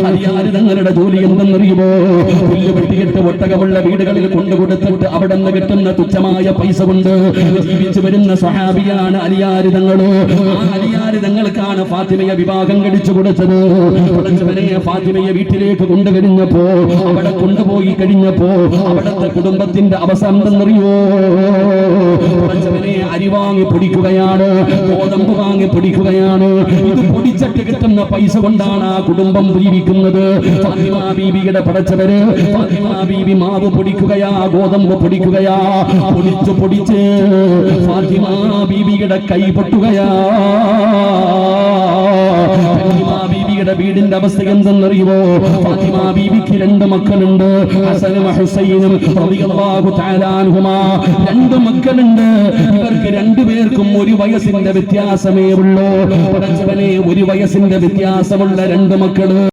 അലിയാര് തങ്ങളുടെ ജോലി എന്തെന്നറിയുമോ? പുല്ല് വെട്ടിയിട്ട് ഒട്ടകമുള്ള വീടുകളിൽ കൊണ്ടുകൊടുത്തിട്ട് അവിടെ നിന്ന് കിട്ടുന്ന തുച്ഛമായ പൈസ കൊണ്ട് ജീവിച്ചു വരുന്ന സ്വഹാബിയാണ് അലിയാര് തങ്ങൾ. ആ അലിയാര് തങ്ങൾക്കാണ് ഫാത്തിമയെ വിവാഹം കഴിച്ചു കൊടുത്തത്. ഫാത്തിമയെ വീട്ടിലേക്ക് കൊണ്ടുകഴിഞ്ഞപ്പോ, അവിടെ കൊണ്ടുപോയി കഴിഞ്ഞപ്പോ അവിടുത്തെ കുടുംബത്തിന്റെ അവസാനം എന്തെന്നറിയോ? അരി വാങ്ങി പൊടിക്കുകയാണ്, ഗോതമ്പ് വാങ്ങി പൊടിക്കുകയാണ്. ഇത് പൊടിച്ചിട്ട് കിട്ടുന്ന പൈസ കൊണ്ടാണ് ആ കുടുംബം ജീവിക്കുന്നത്. ഫാത്തിമ ബീവിയുടെ പടച്ചവര് ഫാത്തിമ ബീവി മാവ് പൊടിക്കുകയാ, ഗോതമ്പ് പൊടിക്കുകയാ. പൊടിച്ച് ഫാത്തിമ ബീവിയുടെ കൈ പൊട്ടുകയാ. ഫാത്തിമ ബീവിയുടെ വീടിന്റെ അവസ്ഥ എന്തെന്നറിയുമോ? ഫാത്തിമ ബീവിക്ക് 2 മക്കളുണ്ട്, ഹസനും ഹുസൈനും റളിയല്ലാഹു തആല അൻഹുമാ. 2 മക്കളുണ്ട്. ഇവർക്ക് 2 പേർക്കും 1 വയസ്സിന്റെ വ്യത്യാസമേ ഉള്ളൂ. 1 വയസ്സിന്റെ വ്യത്യാസമുള്ള 2 മക്കള്.